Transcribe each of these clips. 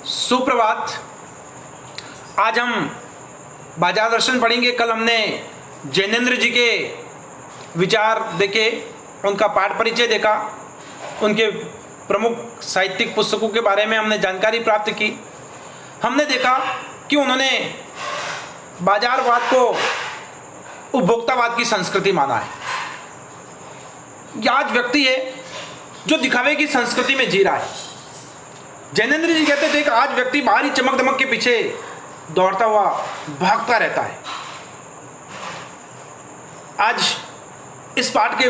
सुप्रभात। आज हम बाजार दर्शन पढ़ेंगे। कल हमने जैनेन्द्र जी के विचार देखे, उनका पाठ परिचय देखा, उनके प्रमुख साहित्यिक पुस्तकों के बारे में हमने जानकारी प्राप्त की। हमने देखा कि उन्होंने बाजारवाद को उपभोक्तावाद की संस्कृति माना है। यह आज व्यक्ति है जो दिखावे की संस्कृति में जी रहा है। जैनेन्द्र जी कहते थे कि आज व्यक्ति बाहरी चमक दमक के पीछे दौड़ता हुआ भागता रहता है। आज इस पाठ के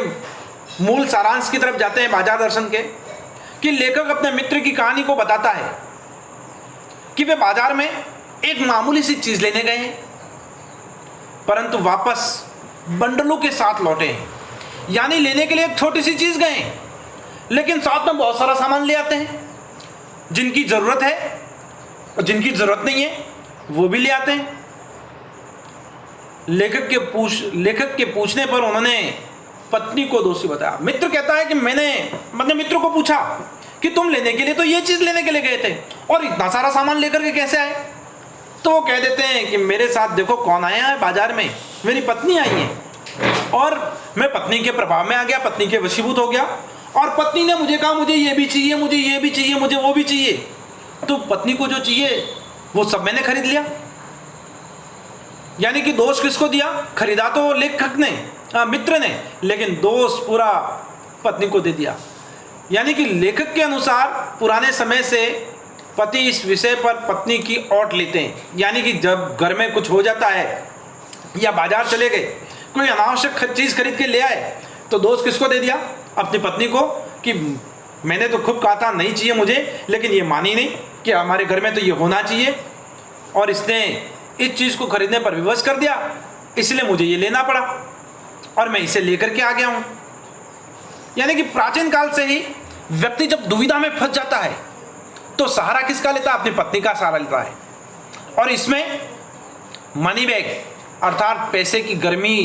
मूल सारांश की तरफ जाते हैं बाजार दर्शन के, कि लेखक अपने मित्र की कहानी को बताता है कि वे बाजार में एक मामूली सी चीज लेने गए हैं, परंतु वापस बंडलों के साथ लौटे हैं। यानी लेने के लिए एक छोटी सी चीज गए, लेकिन साथ में बहुत सारा सामान ले आते हैं। जिनकी जरूरत है और जिनकी जरूरत नहीं है वो भी ले आते हैं। लेखक के पूछने पर उन्होंने पत्नी को दोषी बताया। मित्र कहता है कि मैंने अपने मित्र को पूछा कि तुम लेने के लिए तो ये चीज लेने के लिए गए थे और इतना सारा सामान लेकर के कैसे आए? तो वो कह देते हैं कि मेरे साथ देखो कौन आया है बाजार में, मेरी पत्नी आई है और मैं पत्नी के प्रभाव में आ गया, पत्नी के वशीभूत हो गया और पत्नी ने मुझे कहा मुझे ये भी चाहिए, मुझे ये भी चाहिए, मुझे वो भी चाहिए। तो पत्नी को जो चाहिए वो सब मैंने खरीद लिया। यानी कि दोष किसको दिया? खरीदा तो लेखक ने, मित्र ने, लेकिन दोष पूरा पत्नी को दे दिया। यानी कि लेखक के अनुसार पुराने समय से पति इस विषय पर पत्नी की ओट लेते हैं। यानी कि जब घर में कुछ हो जाता है या बाजार चले गए, कोई अनावश्यक चीज खरीद के ले आए, तो दोष किसको दे दिया? अपनी पत्नी को, कि मैंने तो खूब कहा था नहीं चाहिए मुझे, लेकिन ये मानी नहीं कि हमारे घर में तो ये होना चाहिए और इसने इस चीज को खरीदने पर विवश कर दिया, इसलिए मुझे ये लेना पड़ा और मैं इसे लेकर के आ गया हूं। यानी कि प्राचीन काल से ही व्यक्ति जब दुविधा में फंस जाता है तो सहारा किसका लेता है? अपनी पत्नी का सहारा लेता है। और इसमें मनी बैग अर्थात पैसे की गर्मी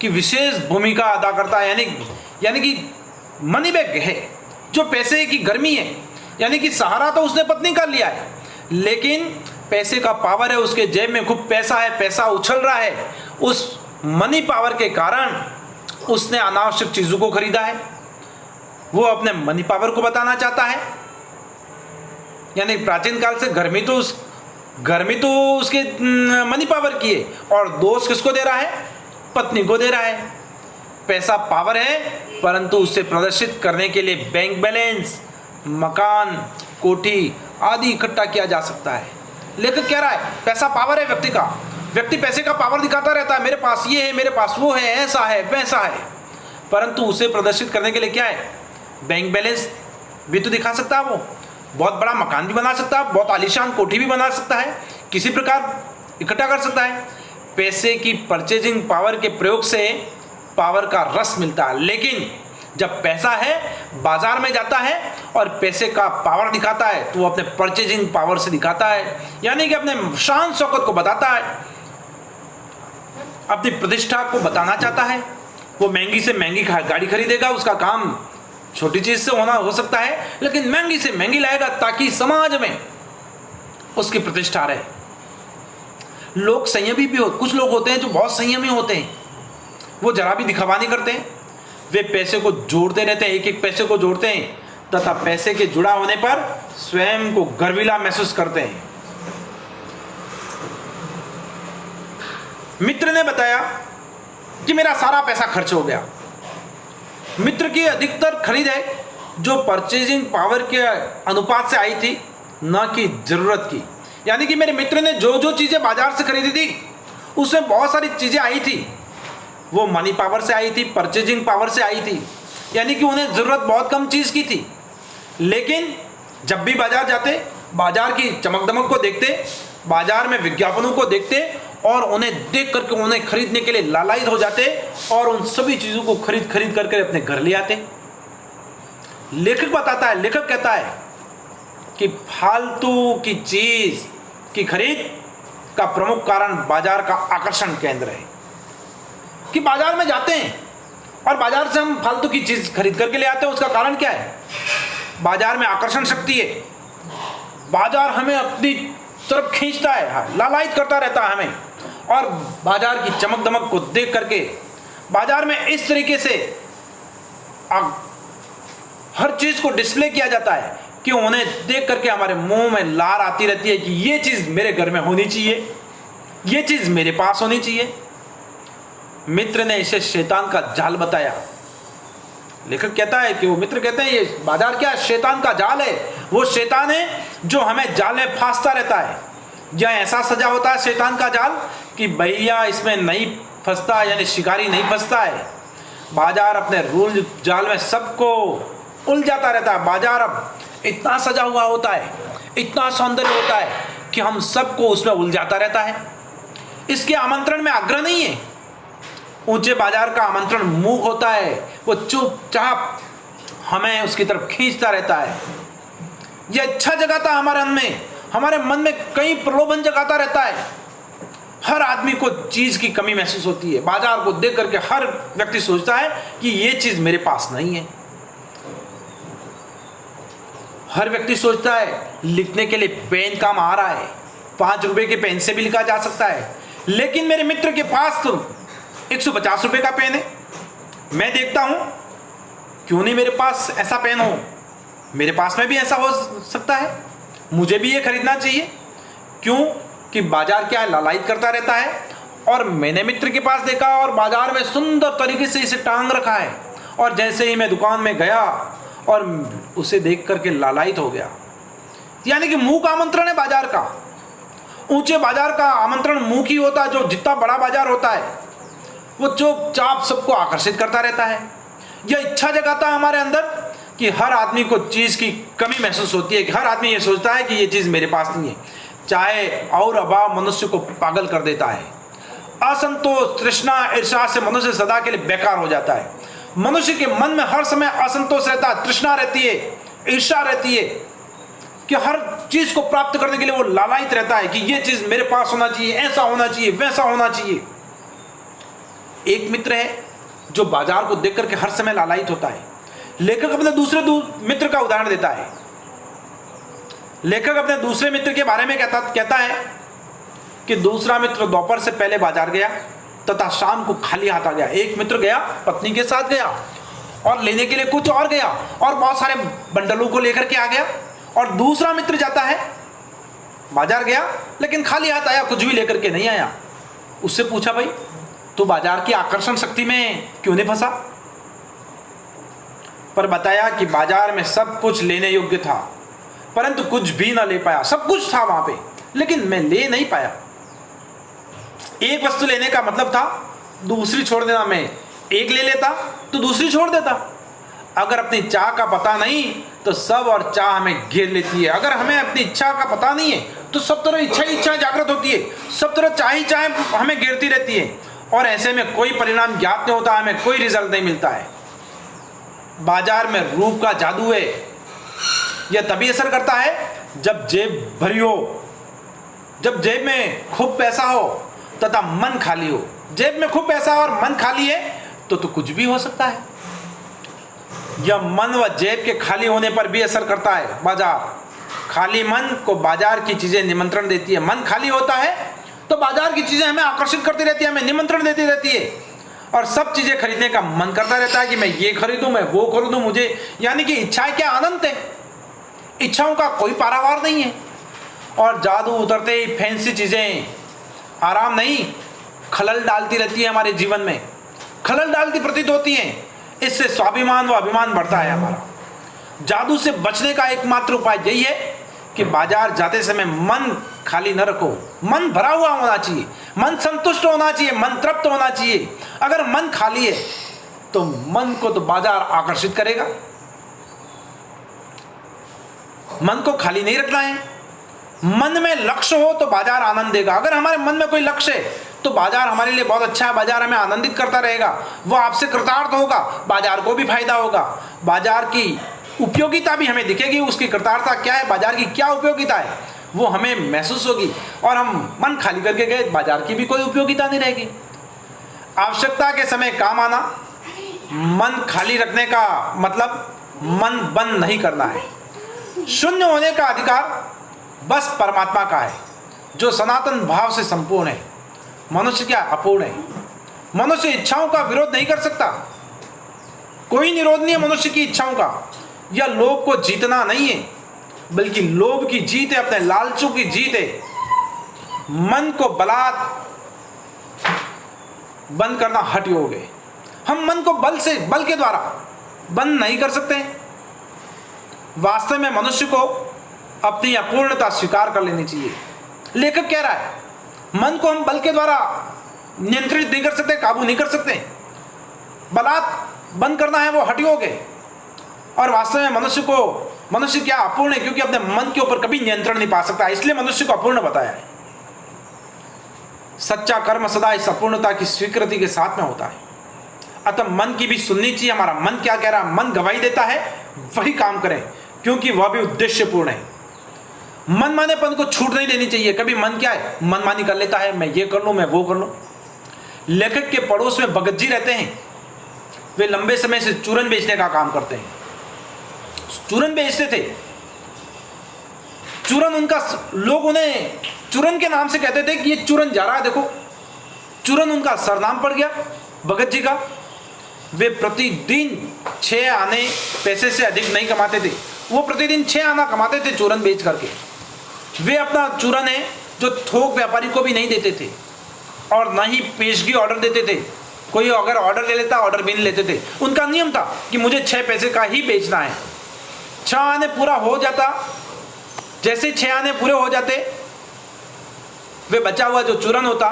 की विशेष भूमिका अदा करता है। यानी कि मनी बैग है जो पैसे की गर्मी है। यानी कि सहारा तो उसने पत्नी का लिया है, लेकिन पैसे का पावर है, उसके जेब में खूब पैसा है, पैसा उछल रहा है। उस मनी पावर के कारण उसने अनावश्यक चीजों को खरीदा है। वो अपने मनी पावर को बताना चाहता है। यानी प्राचीन काल से गर्मी तो उसके मनी पावर की है और दोष किसको दे रहा है? पत्नी को दे रहा है। पैसा पावर है, परंतु उसे प्रदर्शित करने के लिए बैंक बैलेंस, मकान, कोठी आदि इकट्ठा किया जा सकता है। लेखक कह रहा है पैसा पावर है व्यक्ति का, व्यक्ति पैसे का पावर दिखाता रहता है, मेरे पास ये है, मेरे पास वो है, ऐसा है, वैसा है, परंतु उसे प्रदर्शित करने के लिए क्या है? बैंक बैलेंस भी तो दिखा सकता है। वो बहुत बड़ा मकान भी बना सकता है, बहुत आलीशान कोठी भी बना सकता है, किसी प्रकार इकट्ठा कर सकता है। पैसे की परचेजिंग पावर के प्रयोग से पावर का रस मिलता है। लेकिन जब पैसा है, बाजार में जाता है और पैसे का पावर दिखाता है, तो वो अपने परचेजिंग पावर से दिखाता है। यानी कि अपने शान शौकत को बताता है, अपनी प्रतिष्ठा को बताना चाहता है। वो महंगी से महंगी गाड़ी खरीदेगा, उसका काम छोटी चीज से हो सकता है, लेकिन महंगी से महंगी लाएगा ताकि समाज में उसकी प्रतिष्ठा रहे। लोग संयमी भी कुछ लोग होते हैं जो बहुत संयमी होते हैं, वो जरा भी दिखावा नहीं करते हैं। वे पैसे को जोड़ते रहते हैं, एक एक पैसे को जोड़ते हैं तथा पैसे के जुड़ा होने पर स्वयं को गर्विला महसूस करते हैं। मित्र ने बताया कि मेरा सारा पैसा खर्च हो गया। मित्र की अधिकतर खरीद है जो परचेजिंग पावर के अनुपात से आई थी, न कि जरूरत की। यानी कि मेरे मित्र ने जो जो चीजें बाजार से खरीदी थी उसमें बहुत सारी चीजें आई थी, वो मनी पावर से आई थी, परचेजिंग पावर से आई थी। यानी कि उन्हें जरूरत बहुत कम चीज की थी, लेकिन जब भी बाजार जाते, बाजार की चमक दमक को देखते, बाजार में विज्ञापनों को देखते और उन्हें देख करके उन्हें खरीदने के लिए लालायित हो जाते और उन सभी चीजों को खरीद करके अपने घर ले आते। लेखक बताता है, लेखक कहता है कि फालतू की चीज की खरीद का प्रमुख कारण बाजार का आकर्षण केंद्र है। कि बाजार में जाते हैं और बाजार से हम फालतू की चीज खरीद करके ले आते हैं, उसका कारण क्या है? बाजार में आकर्षण शक्ति है। बाजार हमें अपनी तरफ खींचता है, लालायित करता रहता है हमें, और बाजार की चमक दमक को देख करके बाजार में इस तरीके से हर चीज को डिस्प्ले किया जाता है कि उन्हें देख करके हमारे मुंह में लार आती रहती है कि ये चीज मेरे घर में होनी चाहिए, ये चीज मेरे पास होनी चाहिए। मित्र ने इसे शैतान का जाल बताया। लेखक कहता है कि वो मित्र कहते हैं ये बाजार क्या शैतान का जाल है, वो शैतान है जो हमें जाल में फांसता रहता है। या ऐसा सजा होता है शैतान का जाल कि भैया इसमें नहीं फंसता, यानी शिकारी नहीं फंसता है। बाजार अपने रूल जाल में सबको उलझाता रहता है। बाजार अब इतना सजा हुआ होता है, इतना सौंदर्य होता है कि हम सबको उसमें उलझाता रहता है। इसके आमंत्रण में आग्रह नहीं है। ऊंचे बाजार का आमंत्रण मूक होता है, वो चुपचाप हमें उसकी तरफ खींचता रहता है। यह इच्छा जगाता है हमारे मन में कई प्रलोभन जगाता रहता है। हर आदमी को चीज की कमी महसूस होती है। बाजार को देख करके हर व्यक्ति सोचता है कि ये चीज मेरे पास नहीं है। हर व्यक्ति सोचता है लिखने के लिए पेन काम आ रहा है, 5 रुपए के पेन से भी लिखा जा सकता है, लेकिन मेरे मित्र के पास तो 150 रुपए का पेन है। मैं देखता हूं क्यों नहीं मेरे पास ऐसा पेन हो, मेरे पास में भी ऐसा हो सकता है, मुझे भी ये खरीदना चाहिए। क्यों कि बाजार क्या है, लालायित करता रहता है। और मैंने मित्र के पास देखा और बाजार में सुंदर तरीके से इसे टांग रखा है, और जैसे ही मैं दुकान में गया और उसे देख करके लालायित हो गया। यानी कि मुंह का आमंत्रण है बाजार का। ऊंचे बाजार का आमंत्रण मुंह ही होता है। जो जितना बड़ा बाजार होता है वो चुपचाप सबको आकर्षित करता रहता है। यह इच्छा जगाता है हमारे अंदर कि हर आदमी को चीज की कमी महसूस होती है, कि हर आदमी ये सोचता है कि ये चीज मेरे पास नहीं है। चाहे और अभाव मनुष्य को पागल कर देता है। असंतोष, तृष्णा, ईर्ष्या से मनुष्य सदा के लिए बेकार हो जाता है। मनुष्य के मन में हर समय असंतोष रहता है, तृष्णा रहती है, ईर्ष्या रहती है, कि हर चीज को प्राप्त करने के लिए वो लालायित रहता है कि ये चीज मेरे पास होना चाहिए, ऐसा होना चाहिए, वैसा होना चाहिए। एक मित्र है जो बाजार को देख करके हर समय लालायित होता है। लेखक अपने दूसरे मित्र का उदाहरण देता है। लेखक अपने दूसरे मित्र के बारे में कहता है कि दूसरा मित्र दोपहर से पहले बाजार गया तथा शाम को खाली हाथ आ गया। एक मित्र गया, पत्नी के साथ गया और लेने के लिए कुछ और गया और बहुत सारे बंडलों को लेकर के आ गया। और दूसरा मित्र जाता है, बाजार गया लेकिन खाली हाथ आया, कुछ भी लेकर के नहीं आया। उससे पूछा, भाई तू बाजार की आकर्षण शक्ति में क्यों नहीं फंसा? पर बताया कि बाजार में सब कुछ लेने योग्य था, परंतु कुछ भी ना ले पाया। सब कुछ था वहां पे, लेकिन मैं ले नहीं पाया। एक वस्तु लेने का मतलब था दूसरी छोड़ देना। मैं एक ले लेता तो दूसरी छोड़ देता। अगर अपनी चाह का पता नहीं तो सब और चाह हमें घेर लेती है। अगर हमें अपनी इच्छा का पता नहीं है तो सब तरह इच्छा जागृत होती है, सब तरह चाहे हमें घेरती रहती है, और ऐसे में कोई परिणाम ज्ञात नहीं होता, हमें कोई रिजल्ट नहीं मिलता है। बाजार में रूप का जादू है। यह तभी असर करता है जब जेब भरी हो, जब जेब में खूब पैसा हो तथा मन खाली हो। जेब में खूब पैसा और मन खाली है तो कुछ भी हो सकता है। यह मन व जेब के खाली होने पर भी असर करता है बाजार। खाली मन को बाजार की चीजें निमंत्रण देती है। मन खाली होता है तो बाजार की चीजें हमें आकर्षित करती रहती है, हमें निमंत्रण देती रहती है, और सब चीजें खरीदने का मन करता रहता है कि मैं ये खरीदूं, मैं वो खरीदूं। मुझे यानी कि इच्छाएं क्या अनंत है, इच्छाओं का कोई पारावार नहीं है। और जादू उतरते ही फैंसी चीजें आराम नहीं, खलल डालती रहती है हमारे जीवन में, खलल डालती प्रतीत होती हैं। इससे स्वाभिमान व अभिमान बढ़ता है हमारा। जादू से बचने का एकमात्र उपाय यही है कि बाजार जाते समय मन खाली न रखो। मन भरा हुआ होना चाहिए, मन संतुष्ट होना चाहिए, मन तृप्त होना चाहिए। अगर मन खाली है तो मन को तो बाजार आकर्षित करेगा। मन को खाली नहीं रखना है। मन में लक्ष्य हो तो बाजार आनंद देगा। अगर हमारे मन में कोई लक्ष्य है तो बाजार हमारे लिए बहुत अच्छा है, बाजार हमें आनंदित करता रहेगा, वो आपसे कृतार्थ होगा, बाजार को भी फायदा होगा। बाजार की उपयोगिता भी हमें दिखेगी, उसकी कृतार्थता क्या है, बाजार की क्या उपयोगिता है, वो हमें महसूस होगी। और हम मन खाली करके गए, बाजार की भी कोई उपयोगिता नहीं रहेगी। आवश्यकता के समय काम आना। मन खाली रखने का मतलब मन बंद नहीं करना है। शून्य होने का अधिकार बस परमात्मा का है, जो सनातन भाव से संपूर्ण है। मनुष्य क्या अपूर्ण है। मनुष्य इच्छाओं का विरोध नहीं कर सकता, कोई निरोध नहीं है मनुष्य की इच्छाओं का। यह लोभ को जीतना नहीं है, बल्कि लोभ की जीत है, अपने लालचों की जीत है। मन को बलात् बंद करना हठ योग है। हम मन को बल के द्वारा बंद नहीं कर सकते। वास्तव में मनुष्य को अपनी अपूर्णता स्वीकार कर लेनी चाहिए। लेखक कह रहा है मन को हम बल के द्वारा नियंत्रित नहीं कर सकते, काबू नहीं कर सकते। बलात् बंद करना है वो हठ योग है। और वास्तव में मनुष्य क्या अपूर्ण है, क्योंकि अपने मन के ऊपर कभी नियंत्रण नहीं पा सकता, इसलिए मनुष्य को अपूर्ण बताया है। सच्चा कर्म सदा इस अपूर्णता की स्वीकृति के साथ में होता है। अतः मन की भी सुननी चाहिए। हमारा मन क्या कह रहा है, मन गवाही देता है, वही काम करें, क्योंकि वह भी उद्देश्यपूर्ण है। मनमानेपन को छूट नहीं देनी चाहिए। कभी मन क्या है, मनमानी कर लेता है, मैं ये कर लूं, मैं वो कर लूं। लेखक के पड़ोस में भगत जी रहते हैं। वे लंबे समय से चूरन बेचने का काम करते हैं। चूरन बेचते थे। चूरन उनका, लोग उन्हें चूरन के नाम से कहते थे कि ये चूरन जा रहा है, देखो। चूरन उनका सरनाम पड़ गया भगत जी का। वे प्रतिदिन 6 आने पैसे से अधिक नहीं कमाते थे। वो प्रतिदिन 6 आना कमाते थे चूरन बेच करके। वे अपना चूरन है जो थोक व्यापारी को भी नहीं देते थे, और ना ही पेशगी ऑर्डर देते थे। कोई अगर ऑर्डर ले लेता, ऑर्डर भी नहीं लेते थे। उनका नियम था कि मुझे 6 पैसे का ही बेचना है। 6 आने पूरा हो जाता, जैसे 6 आने पूरे हो जाते, वे बचा हुआ जो चूरन होता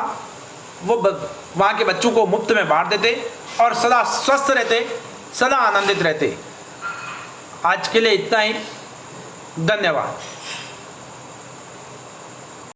वो वहाँ के बच्चों को मुफ्त में बांट देते और सदा स्वस्थ रहते, सदा आनंदित रहते। आज के लिए इतना ही। धन्यवाद।